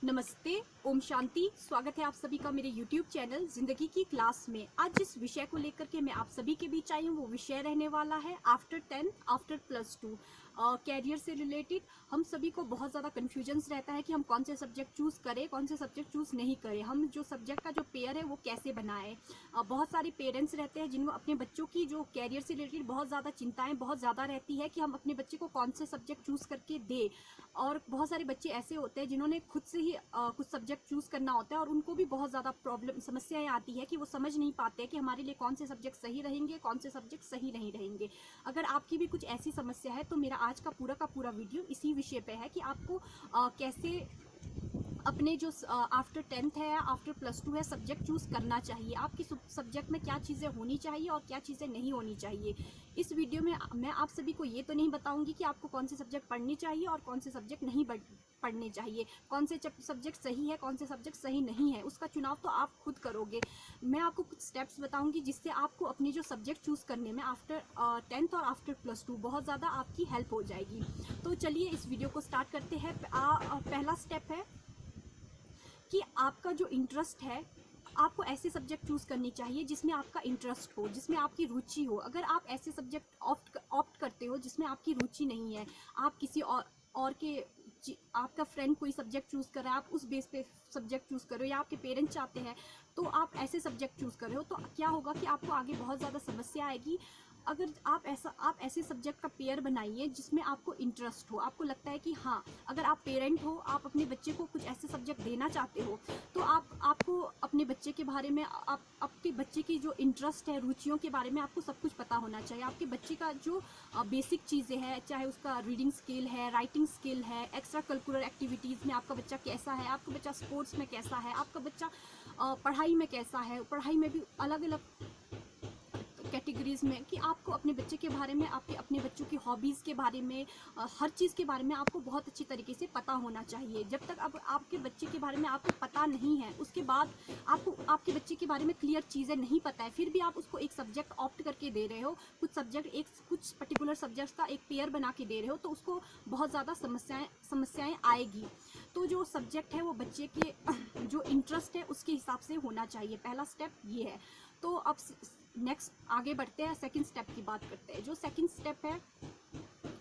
नमस्ते, ओम शांति। स्वागत है आप सभी का मेरे YouTube चैनल जिंदगी की क्लास में। आज जिस विषय को लेकर के मैं आप सभी के बीच आई हूँ वो विषय रहने वाला है आफ्टर 10 आफ्टर +2 कैरियर से रिलेटेड। हम सभी को बहुत ज़्यादा कन्फ्यूजन्स रहता है कि हम कौन से सब्जेक्ट चूज़ करें, कौन से सब्जेक्ट चूज़ नहीं करें, हम जो सब्जेक्ट का जो पेयर है वो कैसे बनाएं। बहुत सारे पेरेंट्स रहते हैं जिनको अपने बच्चों की जो कैरियर से रिलेटेड बहुत ज़्यादा चिंताएँ बहुत ज़्यादा रहती है कि हम अपने बच्चे को कौन से सब्जेक्ट चूज़ करके दें। और बहुत सारे बच्चे ऐसे होते हैं जिन्होंने खुद से ही कुछ सब्जेक्ट चूज़ करना होता है और उनको भी बहुत ज़्यादा समस्याएं आती है कि वो समझ नहीं पाते कि हमारे लिए कौन से सब्जेक्ट सही रहेंगे, कौन से सब्जेक्ट सही नहीं रहेंगे। अगर आपकी भी कुछ ऐसी समस्या है तो मेरा आज का पूरा वीडियो इसी विषय पे है कि आपको कैसे अपने जो आफ्टर 10th है या आफ्टर +2 है सब्जेक्ट चूज़ करना चाहिए, आपकी सब्जेक्ट में क्या चीज़ें होनी चाहिए और क्या चीज़ें नहीं होनी चाहिए। इस वीडियो में मैं आप सभी को ये तो नहीं बताऊंगी कि आपको कौन से सब्जेक्ट पढ़नी चाहिए और कौन से सब्जेक्ट नहीं पढ़ने चाहिए, कौन से सब्जेक्ट सही है, कौन से सब्जेक्ट सही नहीं है, उसका चुनाव तो आप खुद करोगे। मैं आपको कुछ स्टेप्स बताऊंगी जिससे आपको अपनी जो सब्जेक्ट चूज़ करने में आफ्टर 10th और आफ्टर +2 बहुत ज़्यादा आपकी हेल्प हो जाएगी। तो चलिए इस वीडियो को स्टार्ट करते हैं। पहला स्टेप है कि आपका जो इंटरेस्ट है, आपको ऐसे सब्जेक्ट चूज़ करनी चाहिए जिसमें आपका इंटरेस्ट हो, जिसमें आपकी रुचि हो। अगर आप ऐसे सब्जेक्ट ऑप्ट करते हो जिसमें आपकी रुचि नहीं है, आप किसी और के आपका फ्रेंड कोई सब्जेक्ट चूज़ कर रहा है, आप उस बेस पे सब्जेक्ट चूज़ कर रहे हो या आपके पेरेंट्स चाहते हैं तो आप ऐसे सब्जेक्ट चूज़ कर रहे हो, तो क्या होगा कि आपको आगे बहुत ज़्यादा समस्या आएगी। अगर आप ऐसे सब्जेक्ट का पेयर बनाइए जिसमें आपको इंटरेस्ट हो, आपको लगता है कि हाँ, अगर आप पेरेंट हो, आप अपने बच्चे को कुछ ऐसे सब्जेक्ट देना चाहते हो तो आपको अपने बच्चे के बारे में, आपके बच्चे की जो इंटरेस्ट है, रुचियों के बारे में आपको सब कुछ पता होना चाहिए। आपके बच्चे का जो बेसिक चीज़ें हैं, चाहे उसका रीडिंग स्किल है, राइटिंग स्किल है, एक्स्ट्रा करिकुलर एक्टिविटीज़ में आपका बच्चा कैसा है, आपका बच्चा स्पोर्ट्स में कैसा है, आपका बच्चा पढ़ाई में कैसा है, पढ़ाई में भी अलग अलग कैटेगरीज में, कि आपको अपने बच्चे के बारे में, अपने बच्चों की हॉबीज़ के बारे में, हर चीज़ के बारे में आपको बहुत अच्छी तरीके से पता होना चाहिए। जब तक अब आपके बच्चे के बारे में आपको पता नहीं है, उसके बाद आपको आपके बच्चे के बारे में क्लियर चीज़ें नहीं पता है, फिर भी आप उसको एक सब्जेक्ट ऑप्ट करके दे रहे हो, कुछ पर्टिकुलर सब्जेक्ट्स का एक पेयर बना के दे रहे हो, तो उसको बहुत ज़्यादा समस्याएँ आएगी। तो जो सब्जेक्ट है वो बच्चे के जो इंटरेस्ट है उसके हिसाब से होना चाहिए। पहला स्टेप ये है। तो अब नेक्स्ट आगे बढ़ते हैं, सेकंड स्टेप की बात करते हैं। जो सेकंड स्टेप है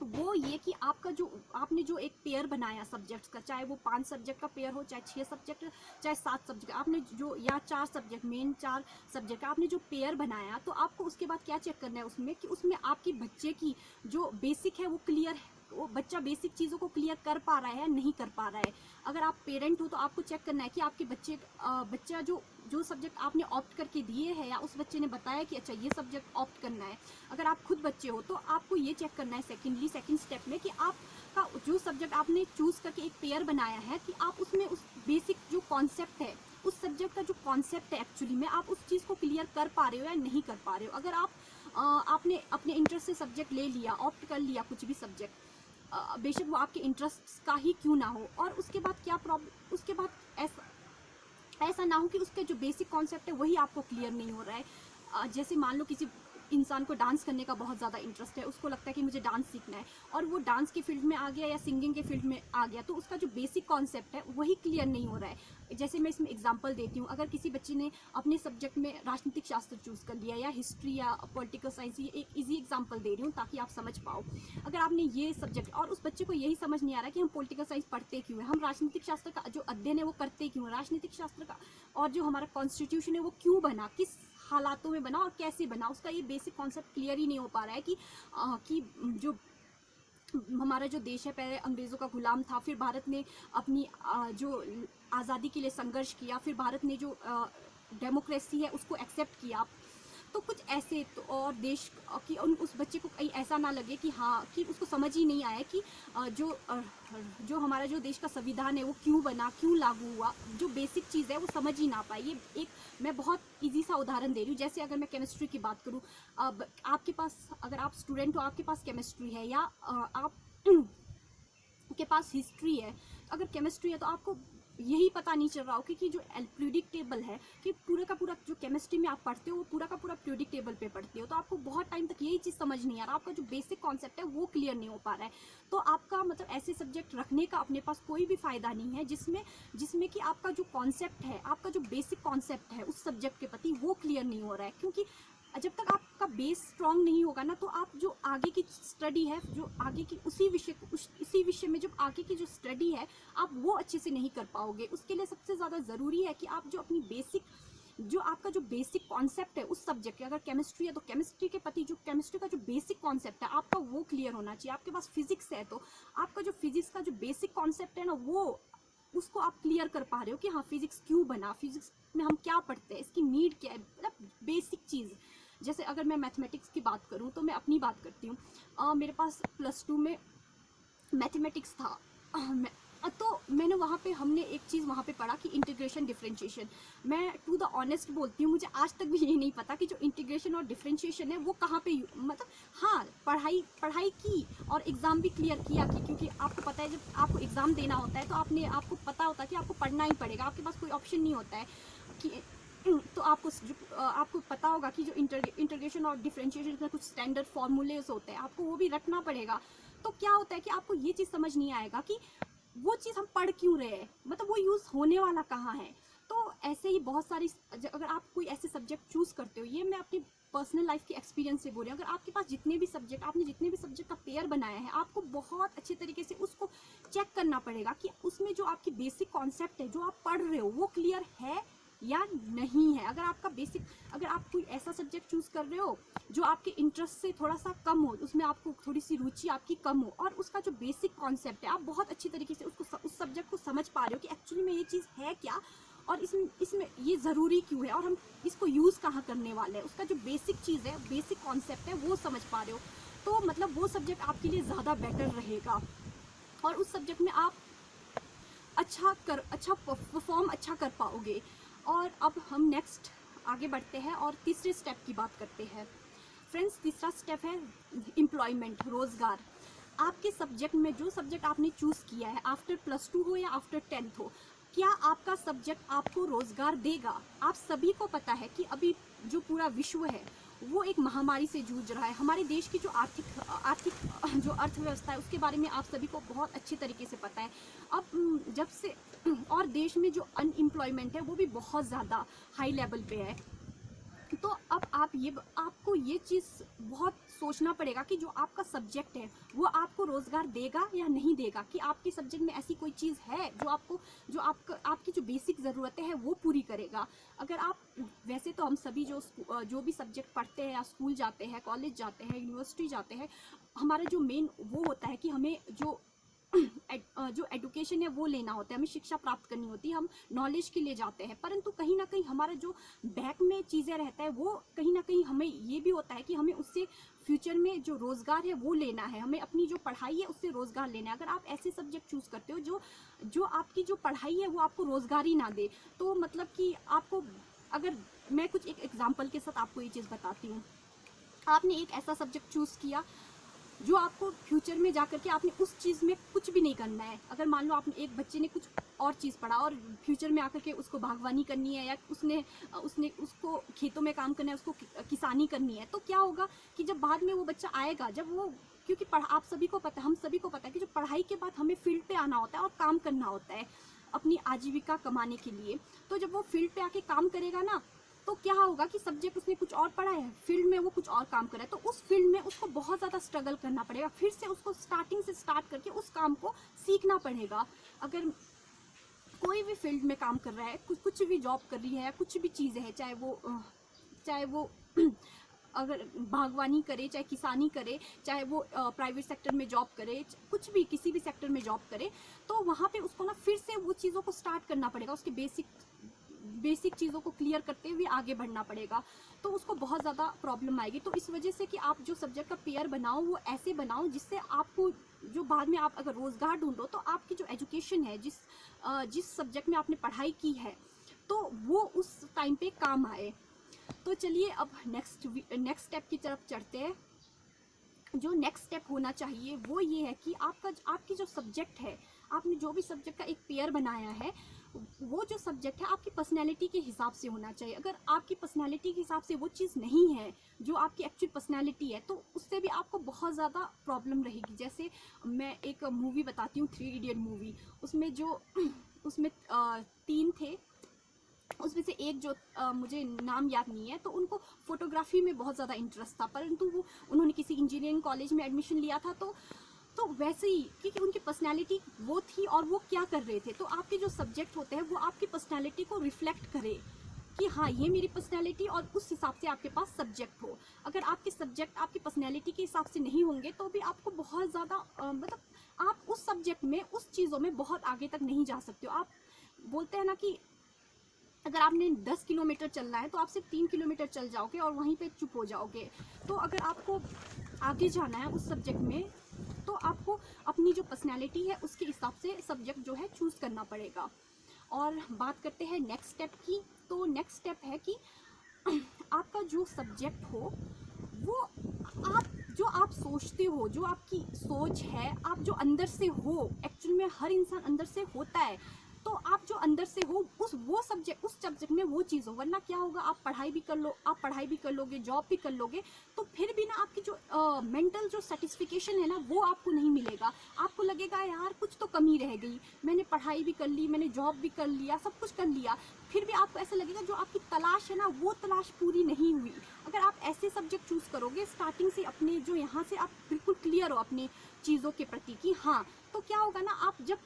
वो ये कि आपने जो एक पेयर बनाया सब्जेक्ट्स का, चाहे वो 5 सब्जेक्ट का पेयर हो, चाहे 6 सब्जेक्ट, चाहे 7 सब्जेक्ट, आपने जो, या 4 सब्जेक्ट, मेन 4 सब्जेक्ट आपने जो पेयर बनाया, तो आपको उसके बाद क्या चेक करना है उसमें कि उसमें आपकी बच्चे की जो बेसिक है वो क्लियर है, वो बच्चा बेसिक चीज़ों को क्लियर कर पा रहा है, नहीं कर पा रहा है। अगर आप पेरेंट हो तो आपको चेक करना है कि आपके बच्चा जो सब्जेक्ट आपने ऑप्ट करके दिए हैं या उस बच्चे ने बताया कि अच्छा ये सब्जेक्ट ऑप्ट करना है, अगर आप खुद बच्चे हो तो आपको ये चेक करना है सेकंड स्टेप में कि आपका जो सब्जेक्ट आपने चूज़ करके एक पेयर बनाया है, कि आप उसमें उस बेसिक जो कॉन्सेप्ट है, उस सब्जेक्ट का जो कॉन्सेप्ट है एक्चुअली में, आप उस चीज़ को क्लियर कर पा रहे हो या नहीं कर पा रहे हो। अगर आपने अपने इंटरेस्ट से सब्जेक्ट ले लिया, ऑप्ट कर लिया कुछ भी सब्जेक्ट, बेशक वो आपके इंटरेस्ट का ही क्यों ना हो, और उसके बाद क्या प्रॉब्लम, उसके बाद ऐसा ना हो कि उसके जो बेसिक कॉन्सेप्ट है वही आपको क्लियर नहीं हो रहा है। जैसे मान लो किसी इंसान को डांस करने का बहुत ज़्यादा इंटरेस्ट है, उसको लगता है कि मुझे डांस सीखना है, और वो डांस की फील्ड में आ गया या सिंगिंग के फील्ड में आ गया, तो उसका जो बेसिक कॉन्सेप्ट है वही क्लियर नहीं हो रहा है। जैसे मैं इसमें एग्जांपल देती हूँ, अगर किसी बच्चे ने अपने सब्जेक्ट में राजनीतिक शास्त्र चूज़ कर लिया या हिस्ट्री या पॉलिटिकल साइंस, ये एक ईजी एग्जाम्पल दे रही हूँ ताकि आप समझ पाओ। अगर आपने ये सब्जेक्ट, और उस बच्चे को यही समझ नहीं आ रहा कि हम पॉलिटिकल साइंस पढ़ते क्यों है, हम राजनीतिक शास्त्र का जो अध्ययन है वो करते क्यों है, राजनीतिक शास्त्र का और जो हमारा कॉन्स्टिट्यूशन है वो क्यों बना, किस हालातों में बना और कैसे बना, उसका ये बेसिक कॉन्सेप्ट क्लियर ही नहीं हो पा रहा है कि जो हमारा जो देश है पहले अंग्रेज़ों का गुलाम था, फिर भारत ने अपनी जो आज़ादी के लिए संघर्ष किया, फिर भारत ने जो डेमोक्रेसी है उसको एक्सेप्ट किया। तो कुछ ऐसे तो, और देश कि उस बच्चे को कहीं ऐसा ना लगे कि हाँ, कि उसको समझ ही नहीं आया कि जो हमारा जो देश का संविधान है वो क्यों बना, क्यों लागू हुआ, जो बेसिक चीज़ है वो समझ ही ना पाए। ये एक मैं बहुत इजी सा उदाहरण दे रही हूँ। जैसे अगर मैं केमिस्ट्री की बात करूँ, अब आपके पास, अगर आप स्टूडेंट हो, आपके पास केमिस्ट्री है, या आप के पास हिस्ट्री है, अगर केमिस्ट्री है तो आपको यही पता नहीं चल रहा हो कि जो पीरियोडिक टेबल है, कि पूरा का पूरा जो केमिस्ट्री में आप पढ़ते हो वो पूरा का पूरा पीरियोडिक टेबल पे पढ़ते हो, तो आपको बहुत टाइम तक यही चीज़ समझ नहीं आ रहा, आपका जो बेसिक कॉन्सेप्ट है वो क्लियर नहीं हो पा रहा है। तो आपका मतलब ऐसे सब्जेक्ट रखने का अपने पास कोई भी फ़ायदा नहीं है जिसमें कि आपका जो कॉन्सेप्ट है, आपका जो बेसिक कॉन्सेप्ट है उस सब्जेक्ट के प्रति वो क्लियर नहीं हो रहा है। क्योंकि जब तक आपका बेस स्ट्रांग नहीं होगा ना, तो आप जो आगे की स्टडी है, जो आगे की इसी विषय में जो आगे की जो स्टडी है, आप वो अच्छे से नहीं कर पाओगे। उसके लिए सबसे ज़्यादा ज़रूरी है कि आप जो अपनी जो आपका जो बेसिक कॉन्सेप्ट है उस सब्जेक्ट के, अगर केमिस्ट्री है तो केमिस्ट्री के प्रति जो केमिस्ट्री का जो बेसिक कॉन्सेप्ट है आपका वो क्लियर होना चाहिए। आपके पास फिजिक्स है तो आपका जो फिजिक्स का जो बेसिक कॉन्सेप्ट है ना, वो उसको आप क्लियर कर पा रहे हो कि हाँ फिजिक्स क्यों बना, फिजिक्स में हम क्या पढ़ते हैं, इसकी नीड क्या है, मतलब बेसिक चीज़। जैसे अगर मैं मैथमेटिक्स की बात करूँ तो मैं अपनी बात करती हूँ, मेरे पास +2 में मैथमेटिक्स था। तो मैंने वहाँ पे हमने एक चीज़ वहाँ पे पढ़ा कि इंटीग्रेशन डिफरेंशिएशन। मैं टू द ऑनेस्ट बोलती हूँ, मुझे आज तक भी ये नहीं पता कि जो इंटीग्रेशन और डिफरेंशिएशन है वो कहाँ पे मतलब हाँ पढ़ाई की और एग्ज़ाम भी क्लियर किया कि, क्योंकि आपको पता है जब आपको एग्ज़ाम देना होता है तो आपको पता होता है कि आपको पढ़ना ही पड़ेगा, आपके पास कोई ऑप्शन नहीं होता है कि तो आपको पता होगा कि जो इंटीग्रेशन और डिफरेंशिएशन में कुछ स्टैंडर्ड फॉर्मूलेज होते हैं, आपको वो भी रखना पड़ेगा। तो क्या होता है कि आपको ये चीज़ समझ नहीं आएगा कि वो चीज़ हम पढ़ क्यों रहे हैं, मतलब वो यूज़ होने वाला कहाँ है। तो ऐसे ही बहुत सारी, अगर आप कोई ऐसे सब्जेक्ट चूज़ करते हो, ये मैं अपनी पर्सनल लाइफ के एक्सपीरियंस से बोल रही हूँ, अगर आपके पास आपने जितने भी सब्जेक्ट का पेयर बनाया है, आपको बहुत अच्छे तरीके से उसको चेक करना पड़ेगा कि उसमें जो आपकी बेसिक कॉन्सेप्ट है जो आप पढ़ रहे हो वो क्लियर है या नहीं है। अगर आप कोई ऐसा सब्जेक्ट चूज़ कर रहे हो जो आपके इंटरेस्ट से थोड़ा सा कम हो, उसमें आपको थोड़ी सी रुचि आपकी कम हो, और उसका जो बेसिक कॉन्सेप्ट है आप बहुत अच्छी तरीके से उस सब्जेक्ट को समझ पा रहे हो कि एक्चुअली में ये चीज़ है क्या, और इसमें ये ज़रूरी क्यों है, और हम इसको यूज़ कहाँ करने वाले हैं, उसका जो बेसिक चीज़ है, बेसिक कॉन्सेप्ट है वो समझ पा रहे हो, तो मतलब वो सब्जेक्ट आपके लिए ज़्यादा बेटर रहेगा, और उस सब्जेक्ट में आप अच्छा परफॉर्म अच्छा कर पाओगे। और अब हम नेक्स्ट आगे बढ़ते हैं और तीसरे स्टेप की बात करते हैं। फ्रेंड्स, तीसरा स्टेप है एम्प्लॉयमेंट, रोज़गार। आपके सब्जेक्ट में जो सब्जेक्ट आपने चूज़ किया है, आफ्टर +2 हो या आफ्टर 10th हो, क्या आपका सब्जेक्ट आपको रोज़गार देगा? आप सभी को पता है कि अभी जो पूरा विश्व है वो एक महामारी से जूझ रहा है। हमारे देश की जो आर्थिक जो अर्थव्यवस्था है उसके बारे में आप सभी को बहुत अच्छे तरीके से पता है। अब जब से और देश में जो अनएम्प्लॉयमेंट है वो भी बहुत ज़्यादा हाई लेवल पे है। तो अब आपको ये चीज़ बहुत सोचना पड़ेगा कि जो आपका सब्जेक्ट है वो आपको रोज़गार देगा या नहीं देगा, कि आपके सब्जेक्ट में ऐसी कोई चीज़ है जो आपकी जो बेसिक ज़रूरतें हैं वो पूरी करेगा। अगर आप वैसे तो हम सभी जो भी सब्जेक्ट पढ़ते हैं या स्कूल जाते हैं, कॉलेज जाते हैं, यूनिवर्सिटी जाते हैं, हमारा जो मेन वो होता है कि हमें जो एडुकेशन है वो लेना होता है, हमें शिक्षा प्राप्त करनी होती है, हम नॉलेज के लिए जाते हैं। परंतु कहीं ना कहीं हमारा जो बैक में चीज़ें रहता है वो कहीं ना कहीं हमें ये भी होता है कि हमें उससे फ्यूचर में जो रोज़गार है वो लेना है, हमें अपनी जो पढ़ाई है उससे रोज़गार लेना है। अगर आप ऐसे सब्जेक्ट चूज़ करते हो जो आपकी जो पढ़ाई है वो आपको रोज़गार ही ना दे, तो मतलब कि आपको, अगर मैं कुछ एक एग्जाम्पल के साथ आपको ये चीज़ बताती हूँ। आपने एक ऐसा सब्जेक्ट चूज़ किया जो आपको फ्यूचर में जाकर के आपने उस चीज़ में कुछ भी नहीं करना है। अगर मान लो आपने, एक बच्चे ने कुछ और चीज़ पढ़ा और फ्यूचर में आकर के उसको बागवानी करनी है, या उसने उसको खेतों में काम करना है, उसको किसानी करनी है, तो क्या होगा कि जब बाद में वो बच्चा आएगा, जब वो, क्योंकि हम सभी को पता है कि जो पढ़ाई के बाद हमें फील्ड पे आना होता है और काम करना होता है अपनी आजीविका कमाने के लिए। तो जब वो फील्ड पे आके काम करेगा ना, तो क्या होगा कि सब्जेक्ट उसने कुछ और पढ़ा है, फील्ड में वो कुछ और काम कर रहा है, तो उस फील्ड में उसको बहुत ज़्यादा स्ट्रगल करना पड़ेगा, फिर से उसको स्टार्टिंग से स्टार्ट करके उस काम को सीखना पड़ेगा। अगर कोई भी फील्ड में काम कर रहा है, कुछ भी जॉब कर रही है, कुछ भी चीज़ें हैं, चाहे वो अगर बागवानी करे, चाहे किसानी करे, चाहे वो प्राइवेट सेक्टर में जॉब करे, कुछ भी किसी भी सेक्टर में जॉब करे, तो वहाँ पे उसको ना फिर से वो चीज़ों को स्टार्ट करना पड़ेगा, उसके बेसिक चीज़ों को क्लियर करते हुए आगे बढ़ना पड़ेगा, तो उसको बहुत ज़्यादा प्रॉब्लम आएगी। तो इस वजह से कि आप जो सब्जेक्ट का पेयर बनाओ वो ऐसे बनाओ जिससे आपको, जो बाद में आप अगर रोज़गार ढूंढो तो आपकी जो एजुकेशन है, जिस सब्जेक्ट में आपने पढ़ाई की है, तो वो उस टाइम पे काम आए। तो चलिए अब नेक्स्ट स्टेप की तरफ चढ़ते हैं। जो नेक्स्ट स्टेप होना चाहिए वो ये है कि आपकी जो सब्जेक्ट है, आपने जो भी सब्जेक्ट का एक पेयर बनाया है, वो जो सब्जेक्ट है आपकी पर्सनैलिटी के हिसाब से होना चाहिए। अगर आपकी पर्सनैलिटी के हिसाब से वो चीज़ नहीं है जो आपकी एक्चुअल पर्सनैलिटी है, तो उससे भी आपको बहुत ज़्यादा प्रॉब्लम रहेगी। जैसे मैं एक मूवी बताती हूँ, 3 इडियट मूवी। उसमें जो उसमें 3 थे, उसमें से एक जो मुझे नाम याद नहीं है, तो उनको फोटोग्राफी में बहुत ज़्यादा इंटरेस्ट था, परंतु वो उन्होंने किसी इंजीनियरिंग कॉलेज में एडमिशन लिया था। तो वैसे ही, क्योंकि उनकी पर्सनैलिटी वो थी और वो क्या कर रहे थे, तो आपके जो सब्जेक्ट होते हैं वो आपकी पर्सनैलिटी को रिफ्लेक्ट करे कि हाँ ये मेरी पर्सनैलिटी, और उस हिसाब से आपके पास सब्जेक्ट हो। अगर आपके सब्जेक्ट आपकी पर्सनैलिटी के हिसाब से नहीं होंगे तो भी आपको बहुत ज़्यादा मतलब आप उस सब्जेक्ट में, उस चीज़ों में बहुत आगे तक नहीं जा सकते हो। आप बोलते हैं ना कि अगर आपने 10 किलोमीटर चलना है तो आप सिर्फ 3 किलोमीटर चल जाओगे और वहीं पे चुप हो जाओगे। तो अगर आपको आगे जाना है उस सब्जेक्ट में, तो आपको अपनी जो पर्सनैलिटी है उसके हिसाब से सब्जेक्ट जो है चूज़ करना पड़ेगा। और बात करते हैं नेक्स्ट स्टेप की। तो नेक्स्ट स्टेप है कि आपका जो सब्जेक्ट हो वो जो आप सोचते हो, जो आपकी सोच है, आप जो अंदर से हो, एक्चुअल में हर इंसान अंदर से होता है, तो आप जो अंदर से हो उस सब्जेक्ट में वो चीज़ हो। वरना क्या होगा, आप पढ़ाई भी कर लोगे, जॉब भी कर लोगे, तो फिर भी ना आपकी जो मेंटल जो सेटिस्फिकेशन है ना वो आपको नहीं मिलेगा। आपको लगेगा यार कुछ तो कमी रह गई, मैंने पढ़ाई भी कर ली, मैंने जॉब भी कर लिया, सब कुछ कर लिया, फिर भी आपको ऐसा लगेगा जो आपकी तलाश है ना वो तलाश पूरी नहीं हुई। अगर आप ऐसे सब्जेक्ट चूज़ करोगे स्टार्टिंग से, अपने जो यहाँ से आप बिल्कुल क्लियर हो अपने चीज़ों के प्रति कि हाँ, तो क्या होगा ना, आप जब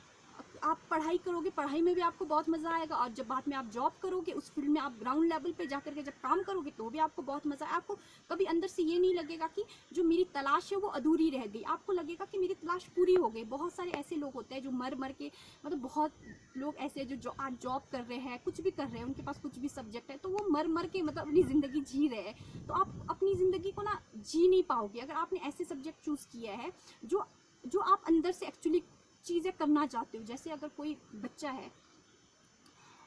आप पढ़ाई करोगे, पढ़ाई में भी आपको बहुत मज़ा आएगा, और जब बाद में आप जॉब करोगे उस फील्ड में, आप ग्राउंड लेवल पे जाकर के जब काम करोगे तो भी आपको बहुत मज़ा आए। आपको कभी अंदर से ये नहीं लगेगा कि जो मेरी तलाश है वो अधूरी रह गई, आपको लगेगा कि मेरी तलाश पूरी हो गई। बहुत सारे ऐसे लोग होते हैं जो मर मर के, मतलब बहुत लोग ऐसे जो आज जॉब कर रहे हैं, कुछ भी कर रहे हैं, उनके पास कुछ भी सब्जेक्ट है, तो वो मर मर के मतलब अपनी ज़िंदगी जी रहे हैं। तो आप अपनी ज़िंदगी को ना जी नहीं पाओगे अगर आपने ऐसे सब्जेक्ट चूज़ किया है जो आप अंदर से एक्चुअली चीज़ें करना चाहते हो। जैसे अगर कोई बच्चा है,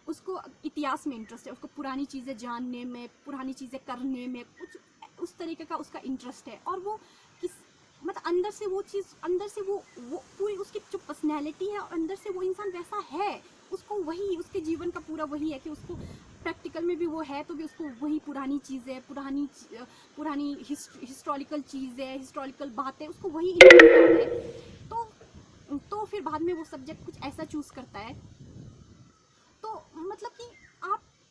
उसको इतिहास में इंटरेस्ट है, उसको पुरानी चीज़ें जानने में, पुरानी चीज़ें करने में कुछ उस तरीके का उसका इंटरेस्ट है, और वो किस मतलब अंदर से वो चीज़, अंदर से वो पूरी उसकी जो पर्सनैलिटी है, और अंदर से वो इंसान वैसा है, उसको वही, उसके जीवन का पूरा वही है कि उसको प्रैक्टिकल में भी वो है, तो भी उसको वही पुरानी चीज़ें, पुरानी हिस्टोरिकल चीज़ें, हिस्टोरिकल बातें, उसको वही इंटरेस्ट है। तो फिर बाद में वो सब्जेक्ट कुछ ऐसा चूज़ करता है, तो मतलब कि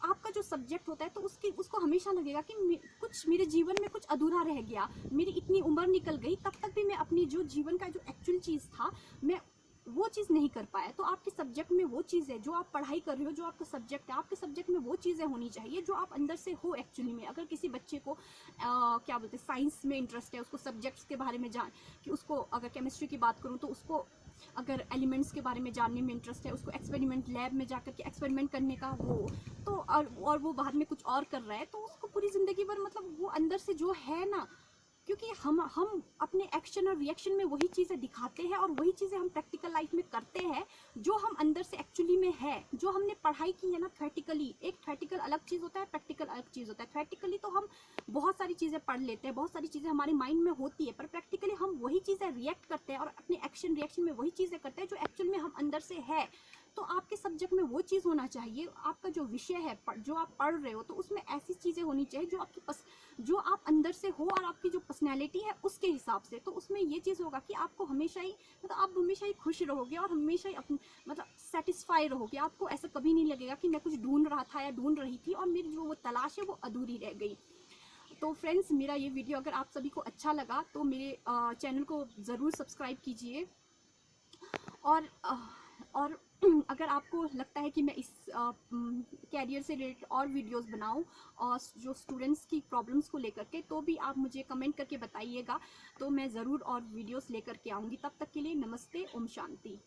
आपका जो सब्जेक्ट होता है, तो उसको हमेशा लगेगा कि कुछ मेरे जीवन में कुछ अधूरा रह गया, मेरी इतनी उम्र निकल गई, तब तक भी मैं अपनी जो जीवन का जो एक्चुअल चीज़ था, मैं वो चीज़ नहीं कर पाया। तो आपके सब्जेक्ट में वो चीज़ है जो आप पढ़ाई कर रहे हो, जो आपका सब्जेक्ट है, आपके सब्जेक्ट में वो चीज़ें होनी चाहिए जो आप अंदर से हो एक्चुअली में। अगर किसी बच्चे को क्या बोलते हैं, साइंस में इंटरेस्ट है, उसको सब्जेक्ट्स के बारे में कि उसको, अगर केमिस्ट्री की बात करूँ तो उसको अगर एलिमेंट्स के बारे में जानने में इंटरेस्ट है, उसको एक्सपेरिमेंट लैब में जाकर के एक्सपेरिमेंट करने का वो, तो और वो बाद में कुछ और कर रहा है, तो उसको पूरी ज़िंदगी भर मतलब वो अंदर से जो है ना, क्योंकि हम अपने एक्शन और रिएक्शन में वही चीज़ें दिखाते हैं, और वही चीज़ें हम प्रैक्टिकल लाइफ में करते हैं जो हम अंदर से एक्चुअली में है। जो हमने पढ़ाई की है ना थ्योरेटिकली, एक थ्योरेटिकल अलग चीज़ होता है, प्रैक्टिकल अलग चीज़ होता है। थ्योरेटिकली तो हम बहुत सारी चीज़ें पढ़ लेते हैं, बहुत सारी चीज़ें हमारे माइंड में होती है, पर प्रैक्टिकली हम वही चीज़ें रिएक्ट करते हैं और अपने एक्शन रिएक्शन में वही चीज़ें करते हैं जो एक्चुअल में हम अंदर से है। तो आपके सब्जेक्ट में वो चीज़ होना चाहिए, आपका जो विषय है जो आप पढ़ रहे हो, तो उसमें ऐसी चीज़ें होनी चाहिए जो आप अंदर से हो, और आपकी जो पर्सनैलिटी है उसके हिसाब से। तो उसमें ये चीज़ होगा कि आपको हमेशा ही मतलब आप हमेशा ही खुश रहोगे, और हमेशा ही मतलब सेटिस्फाई रहोगे। आपको ऐसा कभी नहीं लगेगा कि मैं कुछ ढूंढ रहा था या ढूंढ रही थी और मेरी जो वो तलाश है वो अधूरी रह गई। तो फ्रेंड्स, मेरा ये वीडियो अगर आप सभी को अच्छा लगा तो मेरे चैनल को ज़रूर सब्सक्राइब कीजिए, और अगर आपको लगता है कि मैं इस कैरियर से रिलेटेड और वीडियोस बनाऊं, और जो स्टूडेंट्स की प्रॉब्लम्स को लेकर के, तो भी आप मुझे कमेंट करके बताइएगा, तो मैं ज़रूर और वीडियोस लेकर के आऊँगी। तब तक के लिए नमस्ते, ओम शांति।